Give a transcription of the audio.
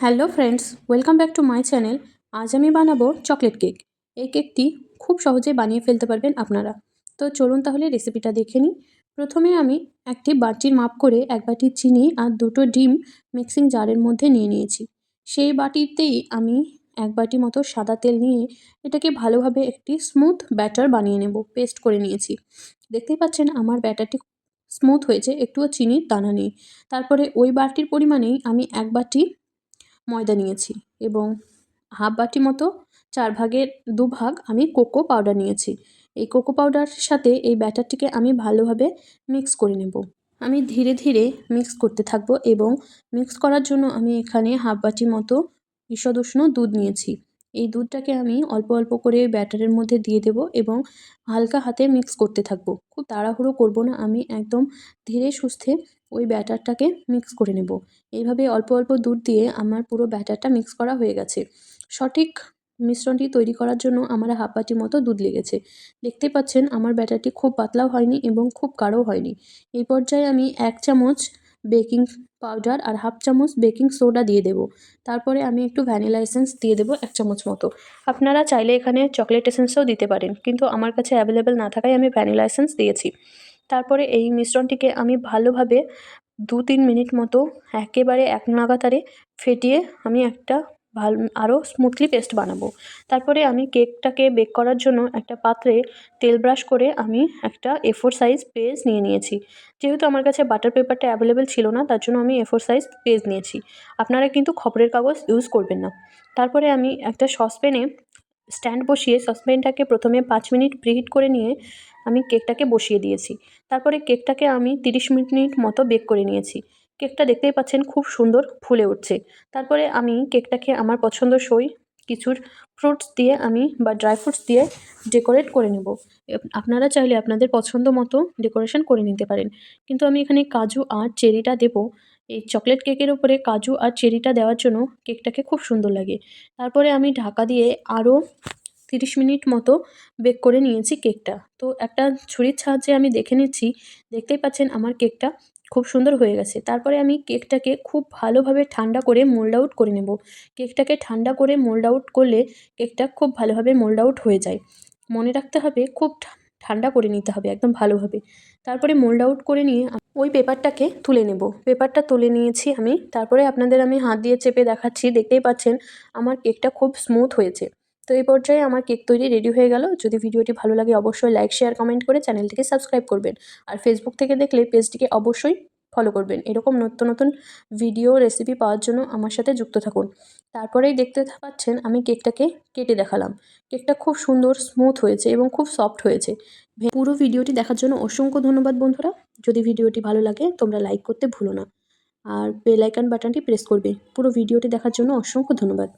Hello friends, welcome back to my channel. আজ আমি বানাবো চকলেট কেক। এই কেকটি খুব সহজে বানিয়ে ফেলতে পারবেন আপনারা। তো চলুন তাহলে রেসিপিটা দেখে নিই। প্রথমে আমি একটি বাটির মাপ করে এক বাটি চিনি আর দুটো ডিম মিক্সিং জারের মধ্যে নিয়ে নিয়েছি। সেই বাটিতেই আমি এক বাটি মতো সাদা তেল নিয়ে এটাকে ভালোভাবে একটি স্মুথ ব্যাটার বানিয়ে নেব। পেস্ট করে নিয়েছি। দেখতেই পাচ্ছেন আমার ব্যাটারটি স্মুথ হয়েছে, একটুও চিনির দানা নেই। তারপরে ওই বাটির পরিমাণেই আমি এক বাটি ময়দা নিয়েছি এবং হাফ বাটি মতো 4 ভাগের 2 ভাগ আমি কোকো পাউডার নিয়েছি। এই কোকো পাউডারের সাথে এই ব্যাটারটিকে আমি ভালোভাবে মিক্স করে নেব। আমি ধীরে ধীরে মিক্স করতে থাকবো এবং মিক্স করার জন্য আমি এখানে হাফ বাটি মতো ঈষৎ উষ্ণ দুধ নিয়েছি। এই দুধটাকে আমি অল্প অল্প করে ব্যাটারের মধ্যে দিয়ে দেব এবং হালকা হাতে মিক্স করতে থাকবো। খুব তাড়াহুড়ো করব না, আমি একদম ধীরে সুস্থে ওই ব্যাটারটাকে মিক্স করে নেব। এইভাবে অল্প অল্প দুধ দিয়ে আমার পুরো ব্যাটারটা মিক্স করা হয়ে গেছে। সঠিক মিশ্রণটি তৈরি করার জন্য আমার হাফ বাটি মতো দুধ লেগেছে। দেখতেই পাচ্ছেন আমার ব্যাটারটি খুব পাতলাও হয়নি এবং খুব গাঢ়ও হয়নি। এই পর্যায়ে আমি 1 চামচ বেকিং পাউডার আর হাফ চামচ বেকিং সোডা দিয়ে দেব। তারপরে আমি একটু ভ্যানিলা এসেন্স দিয়ে দেবো 1 চামচ মতো। আপনারা চাইলে এখানে চকলেট এসেন্সও দিতে পারেন, কিন্তু আমার কাছে অ্যাভেলেবেল না থাকায় আমি ভ্যানিলা এসেন্স দিয়েছি। তারপরে এই মিশ্রণটিকে আমি ভালোভাবে 2-3 মিনিট মতো একেবারে এক নাগাতারে ফেটিয়ে আমি একটা আরও স্মুথলি পেস্ট বানাবো। তারপরে আমি কেকটাকে বেক করার জন্য একটা পাত্রে তেল ব্রাশ করে আমি একটা A4 সাইজ পেজ নিয়ে নিয়েছি। যেহেতু আমার কাছে বাটার পেপারটা অ্যাভেলেবেল ছিল না, তার জন্য আমি A4 সাইজ পেজ নিয়েছি। আপনারা কিন্তু খবরের কাগজ ইউজ করবেন না। তারপরে আমি একটা সসপ্যানে স্ট্যান্ড বসিয়ে সসপ্যানটাকে প্রথমে 5 মিনিট প্রিহিট করে নিয়ে আমি কেকটাকে বসিয়ে দিয়েছি। তারপরে কেকটাকে আমি 30 মিনিট মতো বেক করে নিয়েছি। কেকটা দেখতেই পাচ্ছেন খুব সুন্দর ফুলে উঠছে। তারপরে আমি কেকটাকে আমার পছন্দসই কিছুর ফ্রুটস দিয়ে বা ড্রাই ফ্রুটস দিয়ে ডেকোরেট করে নেব। আপনারা চাইলে আপনাদের পছন্দ মতো ডেকোরেশন করে নিতে পারেন। কিন্তু আমি এখানে কাজু আর চেরিটা দেবো। এই চকলেট কেকের উপরে কাজু আর চেরিটা দেওয়ার জন্য কেকটাকে খুব সুন্দর লাগে। তারপরে আমি ঢাকা দিয়ে আরও 30 মিনিট মতো বেক করে নিয়েছি কেকটা। তো একটা ছুরির সাহায্যে আমি দেখে নিচ্ছি। দেখতেই পাচ্ছেন আমার কেকটা খুব সুন্দর হয়ে গেছে। তারপরে আমি কেকটাকে খুব ভালোভাবে ঠান্ডা করে মোল্ড আউট করে নেব। কেকটাকে ঠান্ডা করে মোল্ড আউট করলে কেকটা খুব ভালোভাবে মোল্ড আউট হয়ে যায়। মনে রাখতে হবে খুব ঠান্ডা করে নিতে হবে একদম ভালোভাবে। তারপরে মোল্ড আউট করে নিয়ে ওই পেপারটাকে তুলে নেব। পেপারটা তুলে নিয়েছি আমি। তারপরে আপনাদের আমি হাত দিয়ে চেপে দেখাচ্ছি। দেখতেই পাচ্ছেন আমার কেকটা খুব স্মুথ হয়েছে। তো এই পর্যায়ে আমার কেক তৈরি রেডি হয়ে গেল। যদি ভিডিওটি ভালো লাগে অবশ্যই লাইক, শেয়ার, কমেন্ট করে চ্যানেলটিকে সাবস্ক্রাইব করবেন। আর ফেসবুক থেকে দেখলে পেজটিকে অবশ্যই ফলো করবেন। এরকম নতুন নতুন ভিডিও রেসিপি পাওয়ার জন্য আমার সাথে যুক্ত থাকুন। তারপরেই দেখতে পাচ্ছেন আমি কেকটাকে কেটে দেখালাম। কেকটা খুব সুন্দর স্মুথ হয়েছে এবং খুব সফট হয়েছে। পুরো ভিডিওটি দেখার জন্য অসংখ্য ধন্যবাদ বন্ধুরা। যদি ভিডিওটি ভালো লাগে তোমরা লাইক করতে ভুলো না। আর বেল আইকন বাটনটি প্রেস করবে। পুরো ভিডিওটি দেখার জন্য অসংখ্য ধন্যবাদ।